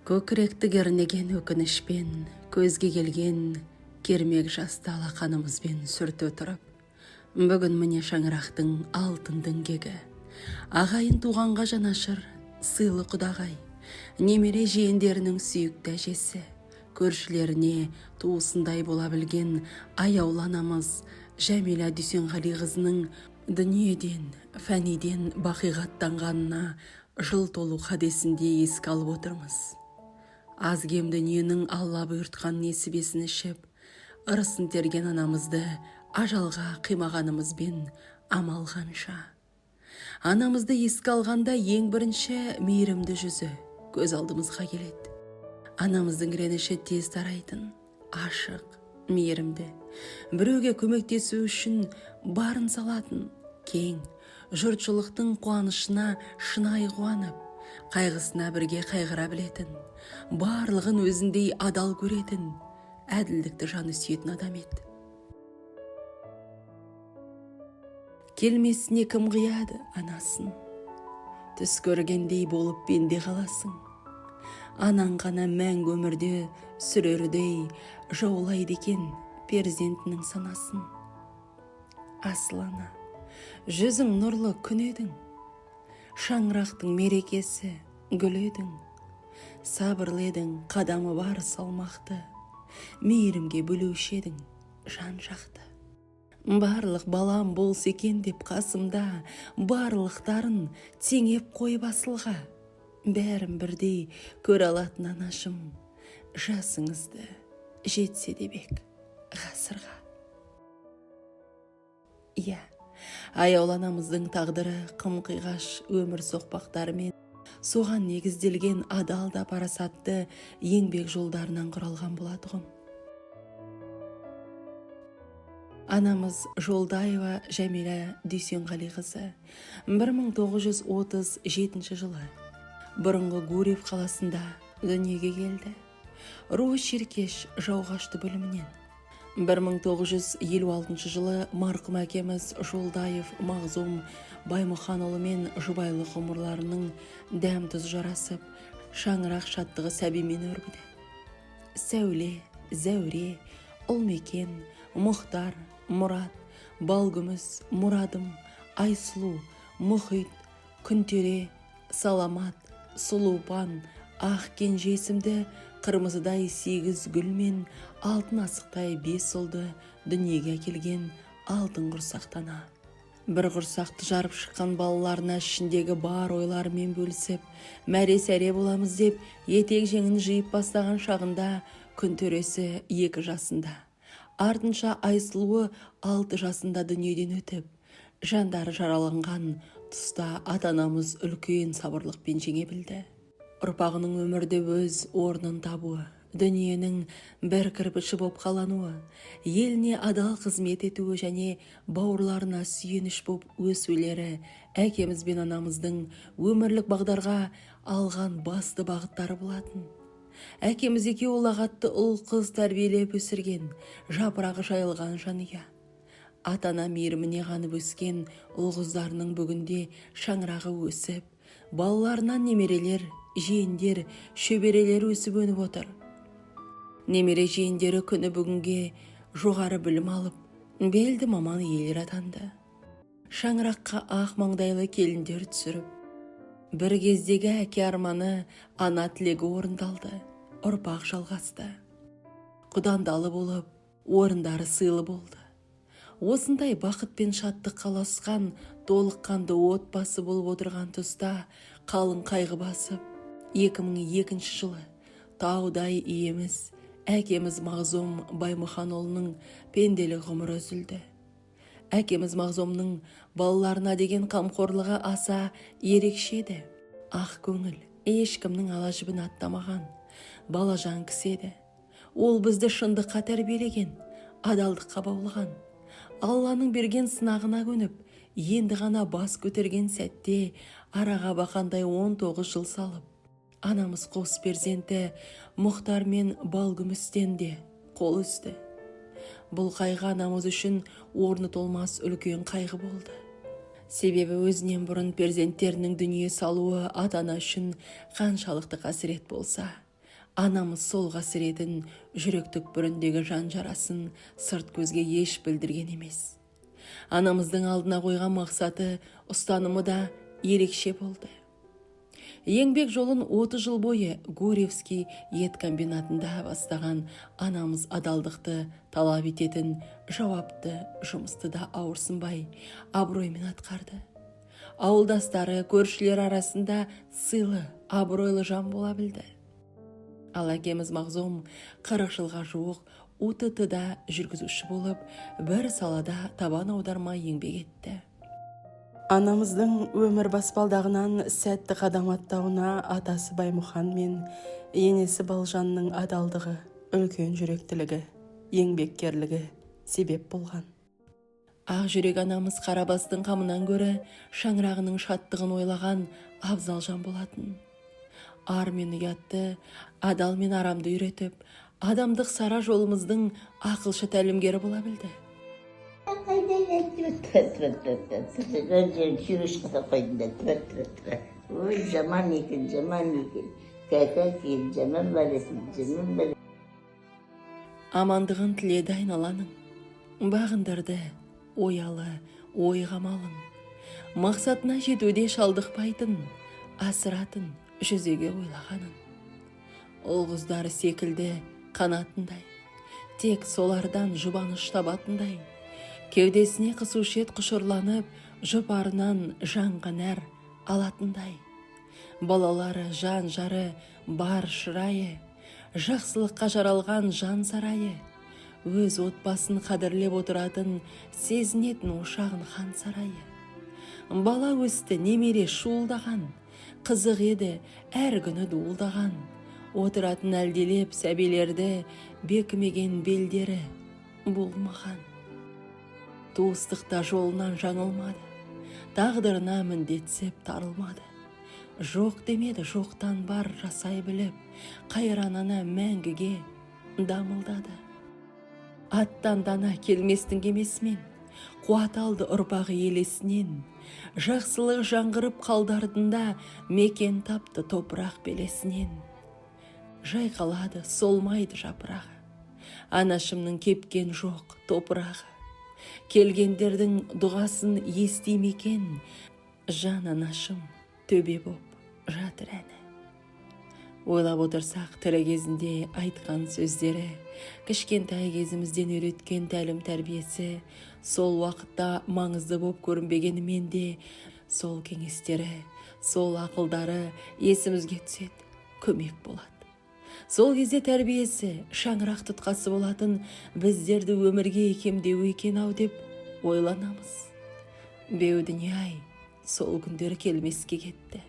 Көкіректі кернеген өкінішпен, көзге келген кермек жасты алақанымызбен сүрте тұрып, бүгін міне шаңырақтың алтын діңгегі, ағайын туғанға жанашыр, сыйлы құдағай, немере жиендерінің сүйікті әжесі, көршілеріне туысындай бола білген аяулы анамыз Жәмила Дүйсенғалиқызының дүниеден, фәниден бақиғаттанғанына жыл толу қадесінде еске алып отырмыз. Аз кем дүниенің Алла бұйыртқан несібесін ішіп, ырысын терген анамызды ажалға қимағанымызбен амал қанша. Анамызды еске алғанда ең бірінші мейірімді жүзі көз алдымызға келеді. Анамыздың реніші тез тарайтын, ашық, мейірімді, біреуге көмектесу үшін барын салатын, кең, жұртшылықтың қуанышына шынайы қуанып, қайғысына бірге қайғыра білетін, барлығын өзіндей адал көретін, әділдікті жаны сүйетін адам еді. Келмесіне кім қияды анасын, түс көргендей болып пенде қаласың. Анаң ғана мәңгі өмірде сүрердей жаулайды екен перзентінің санасын. Асыл ана, жүзің нұрлы күн едің, шаңырақтың мерекесі гүл едің, сабырлы едің, қадамы бар салмақты, мейірімге бөлеуші едің жан жақты. Барлық балам болса екен деп қасымда, барлықтарын теңеп қойып асылға, бәрін бірдей көр алатын анашым, жасыңызды жетсе де бек ғасырға. Иә, аяулы анамыздың тағдыры қым-қиғаш өмір соқпақтарымен, соған негізделген адал да парасатты еңбек жолдарынан құралған болады ғой. Анамыз Жолдаева Жәмила Дүйсенғалиқызы 1937 жылы бұрынғы Гурьев қаласында дүниеге келді. Руы шеркеш жауғашты бөлімінен. 1956 жылы марқұм әкеміз Жолдаев Мағзұм Баймұханұлы мен жұбайлы ғұмырларының дәм тұз жарасып, шаңырақ шаттығы сәбимен өрбіді. Сәуле, Зәуре, Ұлмекен, Мұхтар, Мұрат, Балгүміс, Мұрадым, Айсұлу, Мұхит, Күнтере, Саламат, Сұлупан, Ақ Кенже есімді қырмызыдай 8 гүл мен алтын асықтай 5 ұлды дүниеге әкелген алтын құрсақтана. Бір құрсақты жарып шыққан балаларына ішіндегі бар ойларымен бөлісіп, мәре-сәре боламыз деп етек жеңін жиып бастаған шағында Күнтересі 2 жасында. Артынша Айсұлуы 6 жасында дүниеден өтіп, жандары жараланған тұста ата-анамыз үлкен сабырлықпен жеңе білді. Ұрпағының өмірде өз орнын табуы, дүниенің бір кірпіші боп қалануы, еліне адал қызмет етуі және бауырларына сүйеніш боп өсулері әкеміз бен анамыздың өмірлік бағдарға алған басты бағыттары болатын. Әкеміз екеуі ұлағатты ұл қыз тәрбиелеп өсірген, жапырағы жайылған жанұя. Ата-ана мейіріміне қанып өскен ұл қыздарының бүгінде шаңырағы өсіп, балаларынан немерелер, жиендер, шөберелер өсіп өніп отыр. Немере жиендері күні бүгінге жоғары білім алып, белді маман иелер атанды. Шаңыраққа ақ маңдайлы келіндер түсіріп, бір кездегі әке арманы, ана тілегі орындалды, ұрпақ жалғасты. Құдандалы болып, орындары сыйлы болды. Осындай бақыт пен шаттық қаласқан, толыққанды отбасы болып отырған тұста қалың қайғы басып, 2002 жылы таудай иеміз, әкеміз Мағзұм Баймұханұлының пенделік ғұмыры үзілді. Әкеміз Мағзұмның балаларына деген қамқорлығы аса ерекше еді. Ақ көңіл, ешкімнің ала жібін аттамаған, балажан кісі еді. Ол бізді шындыққа тәрбиелеген, адалдыққа баулыған. Алланың берген сынағына көніп, енді ғана бас көтерген сәтте араға бақандай 19 жыл салып, анамыз қос перзенті Мұхтар мен Балгүмістен де қол үзді. Бұл қайғы анамыз үшін орны толмас үлкен қайғы болды. Себебі өзінен бұрын перзенттерінің дүние салуы ата-ана үшін қаншалықты қасірет болса, Анамыз сол қасіретін, жүрек түкпіріндегі жан жарасын сырт көзге еш білдірген емес. Анамыздың алдына қойған мақсаты, ұстанымы да ерекше болды. Еңбек жолын 30 жыл бойы Гурьевский ет комбинатында бастаған анамыз адалдықты талап ететін жауапты жұмысты да ауырсынбай, абыроймен атқарды. Ауылдастары, көршілер арасында сыйлы, абыройлы жан бола білді. Ал әкеміз Мағзұм 40 жылға жуық УТТ-да жүргізуші болып, бір салада табан аудармай еңбек етті. Анамыздың өмір баспалдағынан сәтті қадам аттауына атасы Баймұхан мен енесі Балжанның адалдығы, үлкен жүректілігі, еңбеккерлігі себеп болған. Ақ жүрек анамыз Қарабастың қамынан көрі шаңырағының шаттығын ойлаған абзал жан болатын. Ар мен ұятты, адал мен арамды үйретіп, адамдық сара жолымыздың ақылшы тәлімгері бола білді. Ой, жаман екен. Жаман баресің. Амандығын тіледі айналаның, бағындырды оялы ой қамалын. Мақсатына жетуде шалдықпайтын, асыратын жүзеге ойлағанын. Ұл-қыздары секілді қанатындай, тек солардан жұбаныш табатындай, кеудесіне қысушет құшырланып, жұпарынан жанған әр алатындай. Балалары, жан жары бар шырайы, жақсылыққа жаралған жан сарайы, өз отбасын қадірлеп отыратын сезінетін ошағын хан сарайы. Бала өсті немере шуылдаған, қызық еді әр күні дуылдаған, отыратын әлделеп сәбилерді бекімеген белдері болмаған. Туыстықта жолынан жаңылмады, тағдырына міндетсеп тарылмады. Жоқ демеді, жоқтан бар жасай біліп, қайранана мәңгіге дамылдады. Аттан дана келместің кемесімен, қуат алды ұрпағы елесінен, жақсылық жаңғырып қалдардында мекен тапты топырақ белесінен. Жайқалады, солмайды жапырағы, анашымның кепкен жоқ топырағы. Келгендердің дұғасын естимекен, жан анашым төбе боп жатыр әні. Ойлап отырсақ, тірі кезінде айтқан сөздері, кішкентай кезімізден үйреткен тәлім тәрбиесі, сол уақытта маңызды боп көрінбегенімен де, сол кеңестері, сол ақылдары есімізге түседі, көмек болады. Сол кезде тәрбиесі, шаңырақ тұтқасы болатын біздерді өмірге икемдеу екен-ау деп ойланамыз. Беу дүние-ай, сол күндер келмеске кетті.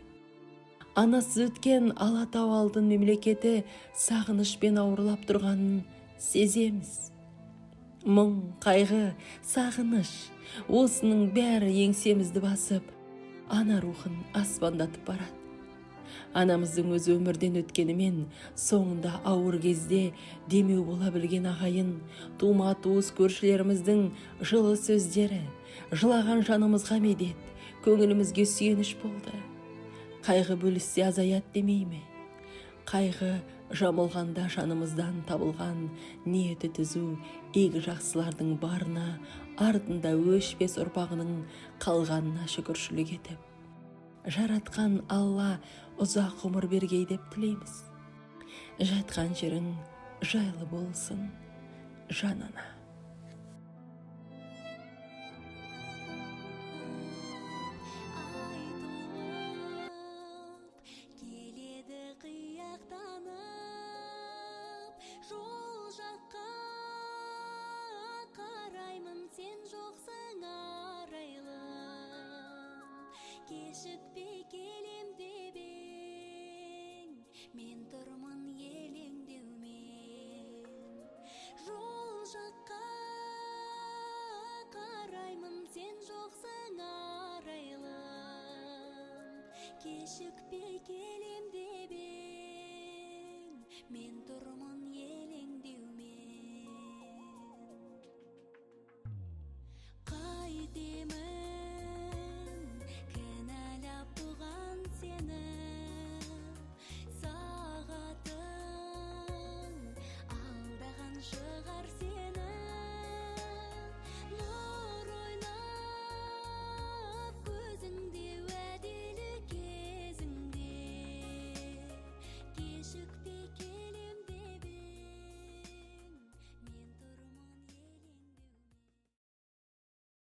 Анасы өткен Алатау алтын мемлекеті сағынышпен ауырлап тұрғанын сеземіз. Мұң, қайғы, сағыныш, осының бәрі еңсемізді басып, ана рухын аспандатып барады. Анамыздың өз өмірден өткенімен, соңында ауыр кезде демеу бола білген ағайын, тума-туыс көршілеріміздің жылы сөздері, жылаған жанымызға медет, көңілімізге сүйеніш болды. Қайғы бөліссе азаят демей ме? Қайғы жамылғанда жанымыздан табылған ниеті түзу игі жақсылардың барына, артында өшпес ұрпағының қалғанына шүкіршілік етіп, жаратқан Алла ұзақ ғұмыр бергей деп тілейміз. Жатқан жерің жайлы болсын, жанына. Жол жаққа қараймын, сен жоқсың арайлым, кешікпей келем деп ең, мен тұрмын елеңдеумен. Жол жаққа қараймын, сен жоқсың арайлым, кешікпей келем деп ең, мен тұрмын